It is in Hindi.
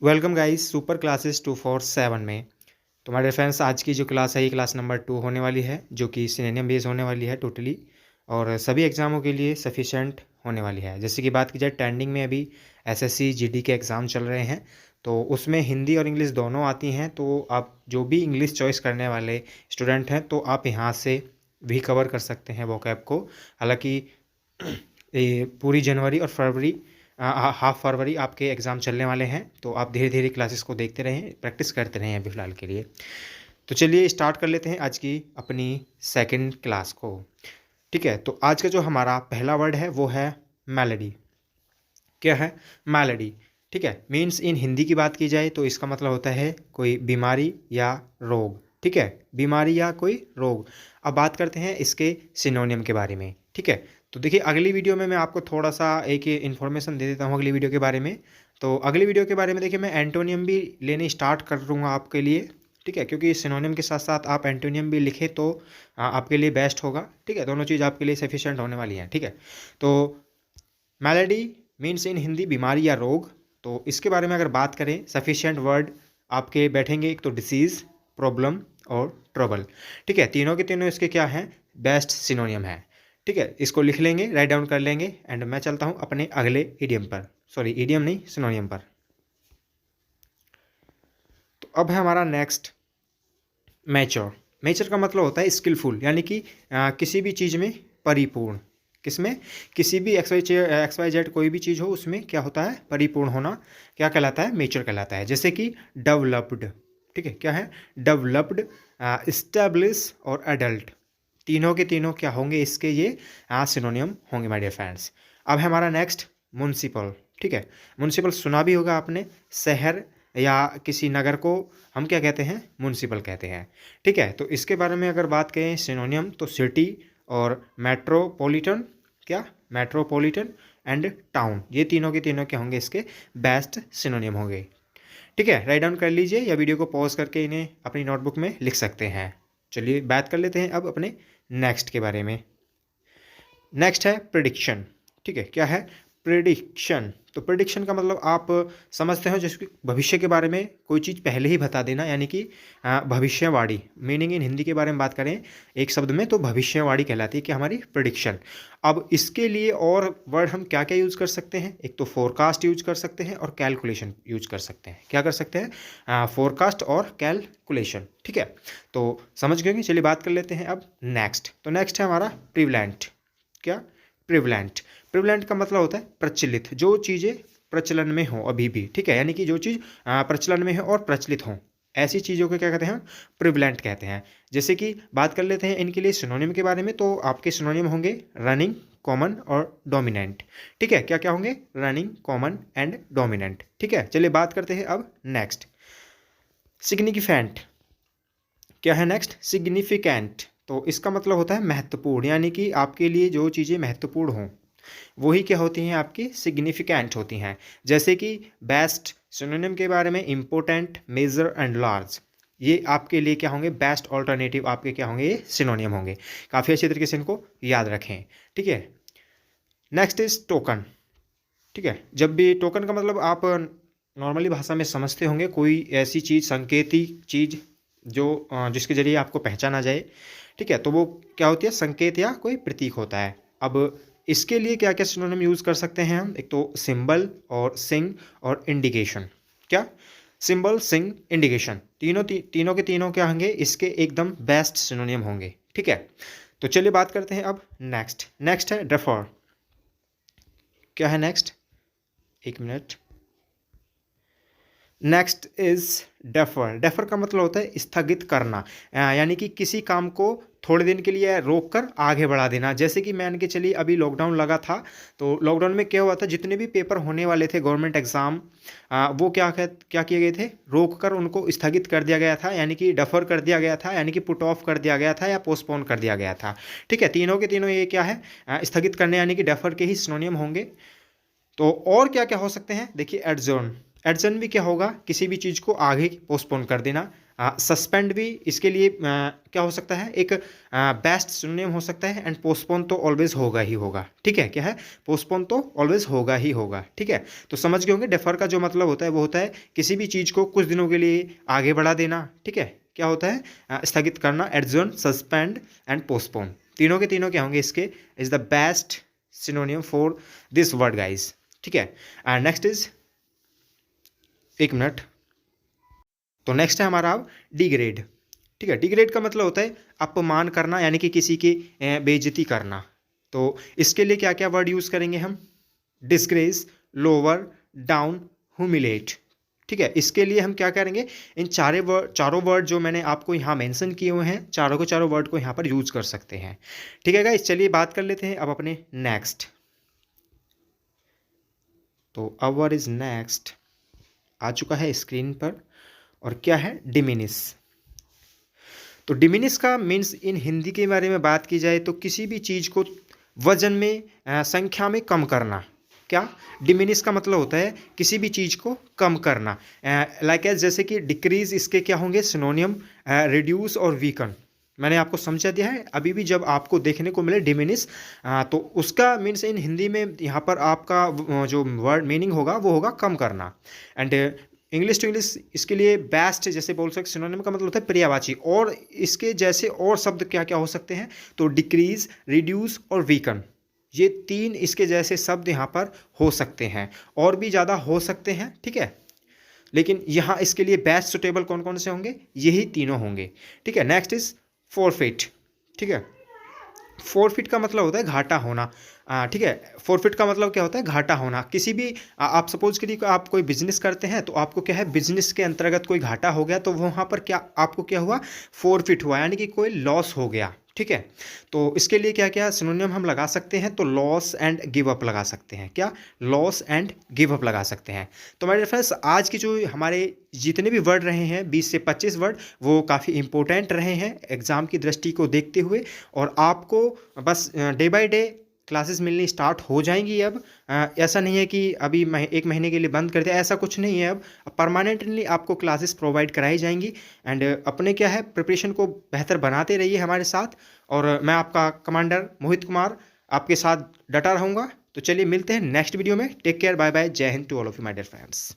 वेलकम गाइस सुपर क्लासेस 247 में। तो हमारे फ्रेंड्स आज की जो क्लास है ये क्लास नंबर 2 होने वाली है, जो कि सिनोनियम बेस होने वाली है टोटली, और सभी एग्ज़ामों के लिए सफिशेंट होने वाली है। जैसे कि बात की जाए, ट्रेंडिंग में अभी एसएससी जीडी के एग्ज़ाम चल रहे हैं, तो उसमें हिंदी और इंग्लिश दोनों आती हैं। तो आप जो भी इंग्लिश चॉइस करने वाले स्टूडेंट हैं तो आप यहाँ से भी कवर कर सकते हैं वोकैब को। हालाँकि ये पूरी जनवरी और फरवरी, हाफ फरवरी आपके एग्ज़ाम चलने वाले हैं, तो आप धीरे धीरे क्लासेस को देखते रहें, प्रैक्टिस करते रहें अभी फ़िलहाल के लिए। तो चलिए स्टार्ट कर लेते हैं आज की अपनी सेकंड क्लास को। ठीक है, तो आज का जो हमारा पहला वर्ड है वो है मेलोडी। क्या है? मेलोडी। ठीक है, मीन्स इन हिंदी की बात की जाए तो इसका मतलब होता है कोई बीमारी या रोग। ठीक है, बीमारी या कोई रोग। अब बात करते हैं इसके सिनोनियम के बारे में। ठीक है, तो देखिए अगली वीडियो में मैं आपको थोड़ा सा एक इन्फॉर्मेशन दे देता हूँ अगली वीडियो के बारे में। तो अगली वीडियो के बारे में देखिए मैं एंटोनियम भी लेने स्टार्ट कर दूँगा आपके लिए। ठीक है, क्योंकि सिनोनियम के साथ साथ आप एंटोनियम भी लिखें तो आपके लिए बेस्ट होगा। ठीक है, दोनों चीज़ आपके लिए सफिशिएंट होने वाली हैं। ठीक है, तो मेलोडी मीन्स इन हिंदी बीमारी या रोग। तो इसके बारे में अगर बात करें, सफिशिएंट वर्ड आपके बैठेंगे, एक तो डिसीज़, प्रॉब्लम और ट्रबल। ठीक है, तीनों के तीनों इसके क्या हैं? बेस्ट सिनोनियम है। ठीक है, इसको लिख लेंगे, राइट डाउन कर लेंगे, एंड मैं चलता हूँ अपने अगले इडियम पर, सॉरी इडियम नहीं, सिनोनियम पर। तो अब है हमारा नेक्स्ट मैच्योर। मैच्योर का मतलब होता है स्किलफुल, यानी कि किसी भी चीज़ में परिपूर्ण। किसमें? किसी भी एक्स वाई जेड कोई भी चीज़ हो उसमें क्या होता है? परिपूर्ण होना क्या कहलाता है? मैच्योर कहलाता है। जैसे कि डेवलप्ड। ठीक है, क्या है? डेवलप्ड, स्टेब्लिश और एडल्ट, तीनों के तीनों क्या होंगे इसके? ये सिनोनियम होंगे माय डियर फ्रेंड्स। अब है हमारा नेक्स्ट म्युनिसिपल। ठीक है, म्युनिसिपल सुना भी होगा आपने। शहर या किसी नगर को हम क्या कहते हैं? म्युनिसिपल कहते हैं। ठीक है, तो इसके बारे में अगर बात करें सिनोनियम, तो सिटी और मेट्रोपॉलिटन, क्या? मेट्रोपॉलिटन एंड टाउन, ये तीनों के तीनों क्या होंगे? इसके बेस्ट सिनोनियम होंगे। ठीक है, राइट डाउन कर लीजिए या वीडियो को पॉज करके इन्हें अपनी नोटबुक में लिख सकते हैं। चलिए बात कर लेते हैं अब अपने नेक्स्ट के बारे में। नेक्स्ट है प्रिडिक्शन। ठीक है, क्या है? प्रिडिक्शन। तो प्रिडिक्शन का मतलब आप समझते हो जैसे कि भविष्य के बारे में कोई चीज़ पहले ही बता देना, यानी कि भविष्यवाणी। मीनिंग इन हिंदी के बारे में बात करें एक शब्द में तो भविष्यवाणी कहलाती है कि हमारी प्रिडिक्शन। अब इसके लिए और वर्ड हम क्या क्या यूज़ कर सकते हैं? एक तो फोरकास्ट यूज कर सकते हैं और कैलकुलेशन यूज कर सकते हैं। क्या कर सकते हैं? फोरकास्ट और कैलकुलेशन। ठीक है, तो समझ गए। चलिए बात कर लेते हैं अब नेक्स्ट। तो नेक्स्ट है हमारा प्रिवलेंट। क्या? प्रिवलेंट। प्रिवलेंट का मतलब होता है प्रचलित, जो चीज़ें प्रचलन में हो अभी भी। ठीक है, यानी कि जो चीज़ प्रचलन में है और प्रचलित हो, ऐसी चीज़ों को क्या कहते हैं? प्रिवलेंट कहते हैं। जैसे कि बात कर लेते हैं इनके लिए सिनोनिम के बारे में, तो आपके सिनोनिम होंगे रनिंग, कॉमन और डोमिनेंट। ठीक है, क्या क्या होंगे? Running, common and dominant. ठीक है, चलिए बात करते हैं अब नेक्स्ट। सिग्निफिकेंट। क्या है नेक्स्ट? सिग्निफिकेंट। तो इसका मतलब होता है महत्वपूर्ण, यानी कि आपके लिए जो चीज़ें महत्वपूर्ण हों वही क्या होती हैं? आपकी सिग्निफिकेंट होती हैं। जैसे कि बेस्ट सिनोनिम के बारे में इम्पोर्टेंट, मेजर एंड लार्ज, ये आपके लिए क्या होंगे? बेस्ट ऑल्टरनेटिव आपके क्या होंगे? ये सिनोनिम होंगे। काफ़ी अच्छी तरीके से इनको याद रखें। ठीक है, नेक्स्ट इज टोकन। ठीक है, जब भी टोकन का मतलब आप नॉर्मली भाषा में समझते होंगे, कोई ऐसी चीज़, संकेती चीज़ जो जिसके जरिए आपको पहचाना जाए। ठीक है, तो वो क्या होती है? संकेत या कोई प्रतीक होता है। अब इसके लिए क्या क्या सिनोनिम यूज़ कर सकते हैं हम? एक तो सिंबल और सिंग और इंडिकेशन। क्या? सिंबल, सिंग, इंडिकेशन, तीनों के तीनों क्या होंगे? इसके एकदम बेस्ट सिनोनिम होंगे। ठीक है, तो चलिए बात करते हैं अब नेक्स्ट। नेक्स्ट है डेफर। क्या है नेक्स्ट? एक minute. Next is defer. Defer का मतलब होता है स्थगित करना, यानी कि किसी काम को थोड़े दिन के लिए रोक कर आगे बढ़ा देना। जैसे कि मान के चलिए अभी लॉकडाउन लगा था, तो लॉकडाउन में क्या हुआ था? जितने भी पेपर होने वाले थे गवर्नमेंट एग्ज़ाम, वो क्या किए गए थे? रोक कर उनको स्थगित कर दिया गया था, यानी कि डेफर कर दिया गया था, यानी कि पुट ऑफ कर दिया गया था या पोस्टपोन कर दिया गया था। ठीक है, तीनों के तीनों ये क्या है? स्थगित करने, यानी कि डेफर के ही सिनोनिम होंगे। तो और क्या क्या हो सकते हैं? देखिए एडजर्न। एडजर्न भी क्या होगा? किसी भी चीज़ को आगे पोस्टपोन कर देना। सस्पेंड भी इसके लिए क्या हो सकता है, एक बेस्ट सिनोनिम हो सकता है। एंड पोस्टपोन तो ऑलवेज होगा ही होगा, ठीक है, क्या है, पोस्टपोन तो ऑलवेज होगा ही होगा, ठीक है। तो समझ गए होंगे डेफर का जो मतलब होता है वो होता है किसी भी चीज़ को कुछ दिनों के लिए आगे बढ़ा देना, ठीक है। क्या होता है, स्थगित करना, एडजर्न, सस्पेंड एंड पोस्टपोन, तीनों के तीनों क्या होंगे इसके, is the best synonym for this word guys, ठीक है। एंड नेक्स्ट इज, एक मिनट, तो नेक्स्ट है हमारा अब डिग्रेड, ठीक है। डिग्रेड का मतलब होता है अपमान करना, यानी कि किसी की बेइज्जती करना। तो इसके लिए क्या क्या वर्ड यूज़ करेंगे हम, डिस्ग्रेस, लोअर, डाउन, ह्यूमिलेट, ठीक है। इसके लिए हम क्या करेंगे, इन चारों वर्ड जो मैंने आपको यहाँ मेंशन किए हुए हैं, चारों के चारों वर्ड को यहाँ पर यूज कर सकते हैं, ठीक है गाइस। चलिए बात कर लेते हैं अब अपने नेक्स्ट। तो अवर इज नेक्स्ट आ चुका है स्क्रीन पर, और क्या है, डिमिनिश। तो डिमिनिश का मीन्स इन हिंदी के बारे में बात की जाए तो किसी भी चीज़ को वजन में, संख्या में कम करना। क्या, डिमिनिश का मतलब होता है किसी भी चीज़ को कम करना। लाइक एज, जैसे कि डिक्रीज, इसके क्या होंगे सिनोनियम, रिड्यूस और वीकन। मैंने आपको समझा दिया है। अभी भी जब आपको देखने को मिले डिमिनिश, तो उसका मीन्स इन हिंदी में यहाँ पर आपका जो वर्ड मीनिंग होगा वो होगा कम करना। एंड इंग्लिश टू इंग्लिश इसके लिए बेस्ट जैसे बोल सकते, सिनोनिम का मतलब होता है पर्यायवाची, और इसके जैसे और शब्द क्या क्या हो सकते हैं, तो डिक्रीज, रिड्यूस और वीकन, ये तीन इसके जैसे शब्द यहाँ पर हो सकते हैं, और भी ज़्यादा हो सकते हैं, ठीक है। लेकिन यहाँ इसके लिए बेस्ट सुटेबल कौन कौन से होंगे, यही तीनों होंगे, ठीक है। नेक्स्ट इज फॉरफिट, ठीक है। फॉरफिट का मतलब होता है घाटा होना, ठीक है। फॉरफिट का मतलब क्या होता है, घाटा होना। किसी भी आप सपोज करिए आप कोई बिजनेस करते हैं, तो आपको क्या है, बिजनेस के अंतर्गत कोई घाटा हो गया, तो वहाँ पर क्या आपको क्या हुआ, फॉरफिट हुआ, यानी कि कोई लॉस हो गया, ठीक है। तो इसके लिए क्या क्या सिनोनिम हम लगा सकते हैं, तो लॉस एंड गिव अप लगा सकते हैं। क्या, लॉस एंड गिव अप लगा सकते हैं। तो मेरे फ्रेंड्स, आज की जो हमारे जितने भी वर्ड रहे हैं 20 से 25 वर्ड, वो काफ़ी इंपॉर्टेंट रहे हैं एग्ज़ाम की दृष्टि को देखते हुए, और आपको बस डे बाय डे क्लासेस मिलनी स्टार्ट हो जाएंगी अब। ऐसा नहीं है कि अभी एक महीने के लिए बंद कर दिया, ऐसा कुछ नहीं है। अब परमानेंटली आपको क्लासेस प्रोवाइड कराई जाएंगी। एंड अपने क्या है, प्रिपरेशन को बेहतर बनाते रहिए हमारे साथ, और मैं आपका कमांडर मोहित कुमार आपके साथ डटा रहूँगा। तो चलिए मिलते हैं नेक्स्ट वीडियो में। टेक केयर, बाय बाय, जय Hind to all of you my dear friends.